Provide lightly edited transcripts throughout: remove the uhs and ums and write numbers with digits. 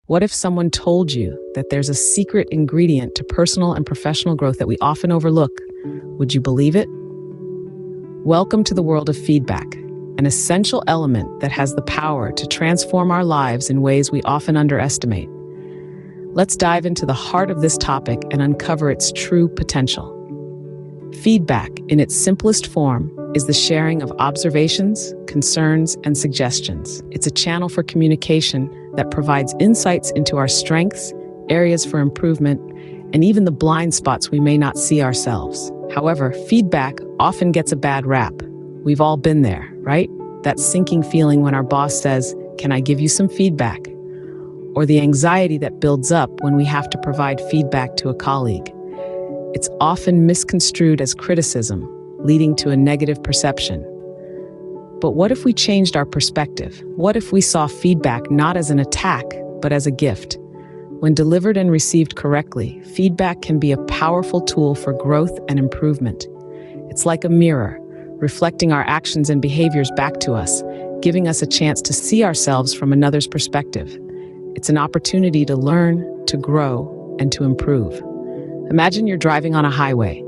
What if someone told you that there's a secret ingredient to personal and professional growth that we often overlook? Would you believe it? Welcome to the world of feedback, an essential element that has the power to transform our lives in ways we often underestimate. Let's dive into the heart of this topic and uncover its true potential. Feedback, in its simplest form, is the sharing of observations, concerns, and suggestions. It's a channel for communication that provides insights into our strengths, areas for improvement, and even the blind spots we may not see ourselves. However, feedback often gets a bad rap. We've all been there, right? That sinking feeling when our boss says, "Can I give you some feedback?" Or the anxiety that builds up when we have to provide feedback to a colleague. It's often misconstrued as criticism, leading to a negative perception. But what if we changed our perspective? What if we saw feedback not as an attack, but as a gift? When delivered and received correctly, feedback can be a powerful tool for growth and improvement. It's like a mirror, reflecting our actions and behaviors back to us, giving us a chance to see ourselves from another's perspective. It's an opportunity to learn, to grow, and to improve. Imagine you're driving on a highway.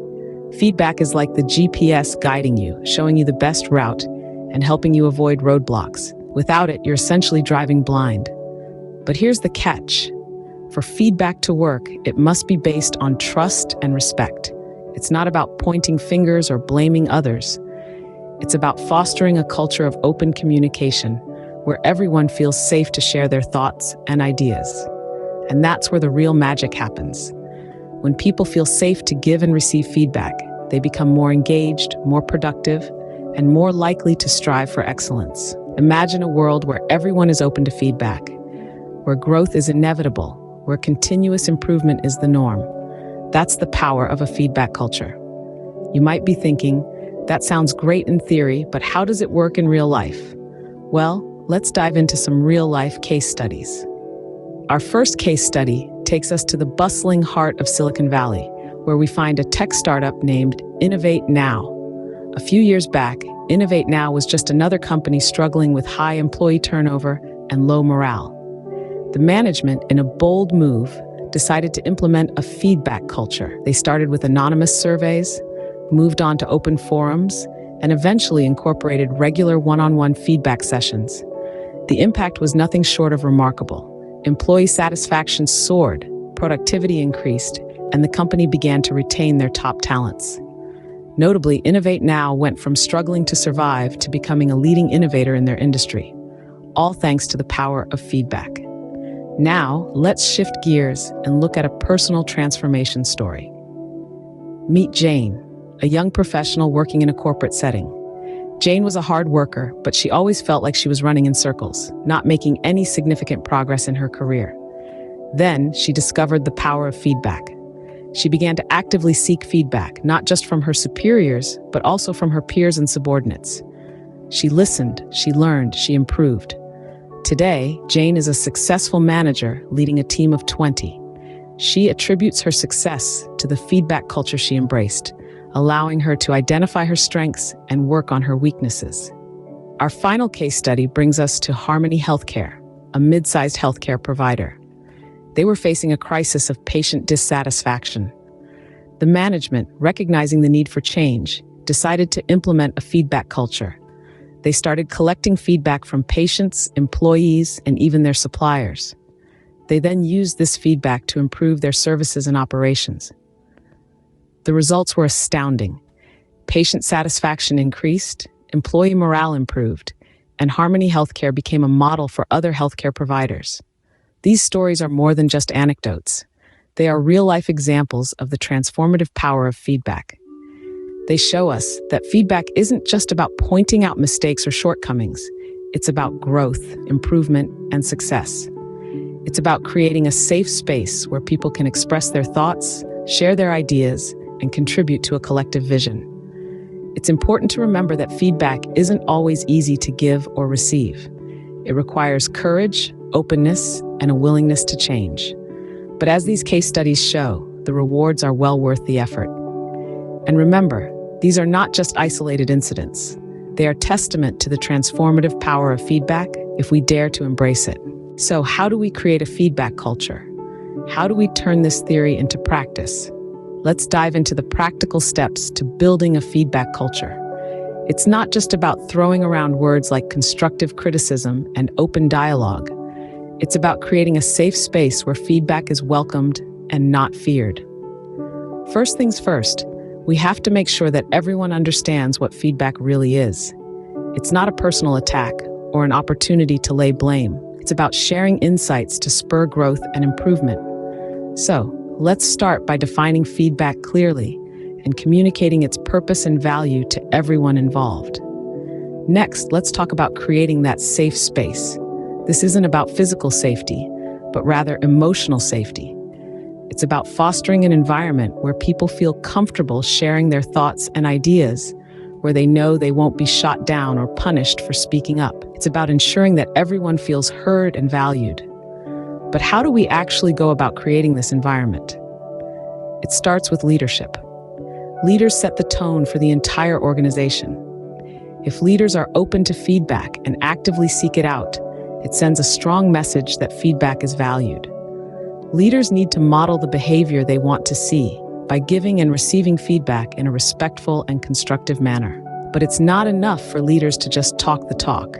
Feedback is like the GPS guiding you, showing you the best route, and helping you avoid roadblocks. Without it, you're essentially driving blind. But here's the catch. For feedback to work, it must be based on trust and respect. It's not about pointing fingers or blaming others. It's about fostering a culture of open communication, where everyone feels safe to share their thoughts and ideas. And that's where the real magic happens. When people feel safe to give and receive feedback, they become more engaged, more productive, and more likely to strive for excellence. Imagine a world where everyone is open to feedback, where growth is inevitable, where continuous improvement is the norm. That's the power of a feedback culture. You might be thinking, that sounds great in theory, but how does it work in real life? Well, let's dive into some real-life case studies. Our first case study takes us to the bustling heart of Silicon Valley, where we find a tech startup named Innovate Now. A few years back, Innovate Now was just another company struggling with high employee turnover and low morale. The management, in a bold move, decided to implement a feedback culture. They started with anonymous surveys, moved on to open forums, and eventually incorporated regular one-on-one feedback sessions. The impact was nothing short of remarkable. Employee satisfaction soared, productivity increased, and the company began to retain their top talents. Notably, Innovate Now went from struggling to survive to becoming a leading innovator in their industry, all thanks to the power of feedback. Now, let's shift gears and look at a personal transformation story. Meet Jane, a young professional working in a corporate setting. Jane was a hard worker, but she always felt like she was running in circles, not making any significant progress in her career. Then, she discovered the power of feedback. She began to actively seek feedback, not just from her superiors, but also from her peers and subordinates. She listened, she learned, she improved. Today, Jane is a successful manager leading a team of 20. She attributes her success to the feedback culture she embraced, allowing her to identify her strengths and work on her weaknesses. Our final case study brings us to Harmony Healthcare, a mid-sized healthcare provider. They were facing a crisis of patient dissatisfaction. The management, recognizing the need for change, decided to implement a feedback culture. They started collecting feedback from patients, employees, and even their suppliers. They then used this feedback to improve their services and operations. The results were astounding. Patient satisfaction increased, employee morale improved, and Harmony Healthcare became a model for other healthcare providers. These stories are more than just anecdotes. They are real-life examples of the transformative power of feedback. They show us that feedback isn't just about pointing out mistakes or shortcomings. It's about growth, improvement, and success. It's about creating a safe space where people can express their thoughts, share their ideas, and contribute to a collective vision. It's important to remember that feedback isn't always easy to give or receive. It requires courage, openness, and a willingness to change. But as these case studies show, the rewards are well worth the effort. And remember, these are not just isolated incidents. They are testament to the transformative power of feedback if we dare to embrace it. So, how do we create a feedback culture? How do we turn this theory into practice? Let's dive into the practical steps to building a feedback culture. It's not just about throwing around words like constructive criticism and open dialogue. It's about creating a safe space where feedback is welcomed and not feared. First things first, we have to make sure that everyone understands what feedback really is. It's not a personal attack or an opportunity to lay blame. It's about sharing insights to spur growth and improvement. So, let's start by defining feedback clearly and communicating its purpose and value to everyone involved. Next, let's talk about creating that safe space. This isn't about physical safety, but rather emotional safety. It's about fostering an environment where people feel comfortable sharing their thoughts and ideas, where they know they won't be shot down or punished for speaking up. It's about ensuring that everyone feels heard and valued. But how do we actually go about creating this environment? It starts with leadership. Leaders set the tone for the entire organization. If leaders are open to feedback and actively seek it out, it sends a strong message that feedback is valued. Leaders need to model the behavior they want to see by giving and receiving feedback in a respectful and constructive manner. But it's not enough for leaders to just talk the talk.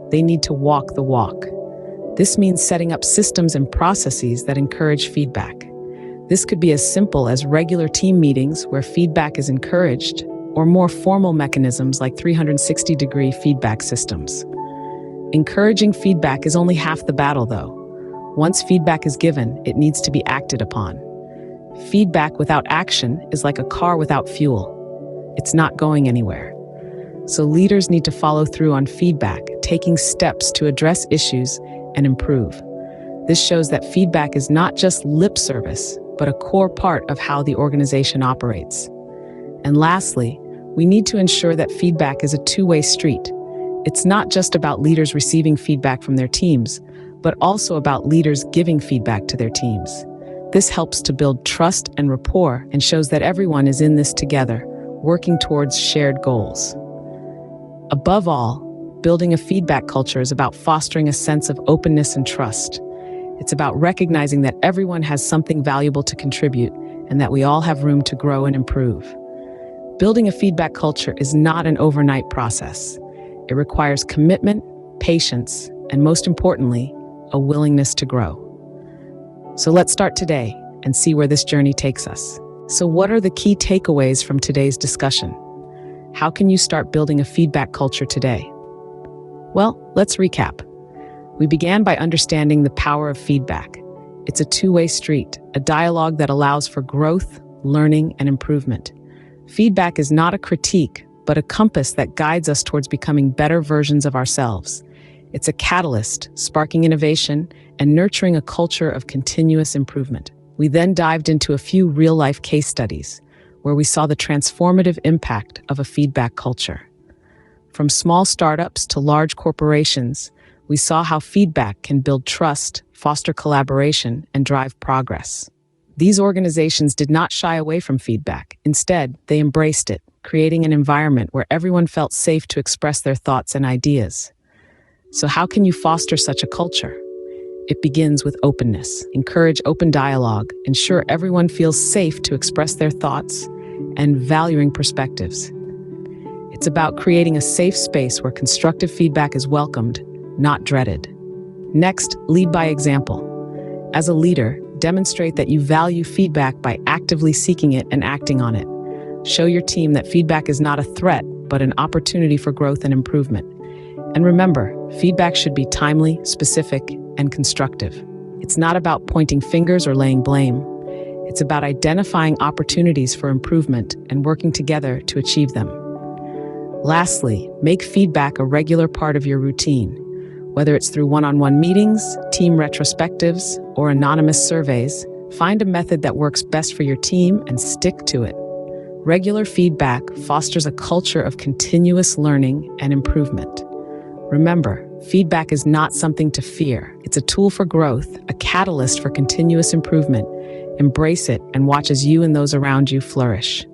They need to walk the walk. This means setting up systems and processes that encourage feedback. This could be as simple as regular team meetings where feedback is encouraged, or more formal mechanisms like 360-degree feedback systems. Encouraging feedback is only half the battle, though. Once feedback is given, it needs to be acted upon. Feedback without action is like a car without fuel. It's not going anywhere. So leaders need to follow through on feedback, taking steps to address issues and improve. This shows that feedback is not just lip service, but a core part of how the organization operates. And lastly, we need to ensure that feedback is a two-way street. It's not just about leaders receiving feedback from their teams, but also about leaders giving feedback to their teams. This helps to build trust and rapport and shows that everyone is in this together, working towards shared goals. Above all, building a feedback culture is about fostering a sense of openness and trust. It's about recognizing that everyone has something valuable to contribute and that we all have room to grow and improve. Building a feedback culture is not an overnight process. It requires commitment, patience, and most importantly, a willingness to grow. So let's start today and see where this journey takes us. So what are the key takeaways from today's discussion? How can you start building a feedback culture today? Well, let's recap. We began by understanding the power of feedback. It's a two-way street, a dialogue that allows for growth, learning, and improvement. Feedback is not a critique, but a compass that guides us towards becoming better versions of ourselves. It's a catalyst, sparking innovation and nurturing a culture of continuous improvement. We then dived into a few real-life case studies, where we saw the transformative impact of a feedback culture. From small startups to large corporations, we saw how feedback can build trust, foster collaboration, and drive progress. These organizations did not shy away from feedback. Instead, they embraced it, creating an environment where everyone felt safe to express their thoughts and ideas. So how can you foster such a culture? It begins with openness. Encourage open dialogue. Ensure everyone feels safe to express their thoughts and valuing perspectives. It's about creating a safe space where constructive feedback is welcomed, not dreaded. Next, lead by example. As a leader, demonstrate that you value feedback by actively seeking it and acting on it. Show your team that feedback is not a threat, but an opportunity for growth and improvement. And remember, feedback should be timely, specific, and constructive. It's not about pointing fingers or laying blame. It's about identifying opportunities for improvement and working together to achieve them. Lastly, make feedback a regular part of your routine. Whether it's through one-on-one meetings, team retrospectives, or anonymous surveys, find a method that works best for your team and stick to it. Regular feedback fosters a culture of continuous learning and improvement. Remember, feedback is not something to fear. It's a tool for growth, a catalyst for continuous improvement. Embrace it and watch as you and those around you flourish.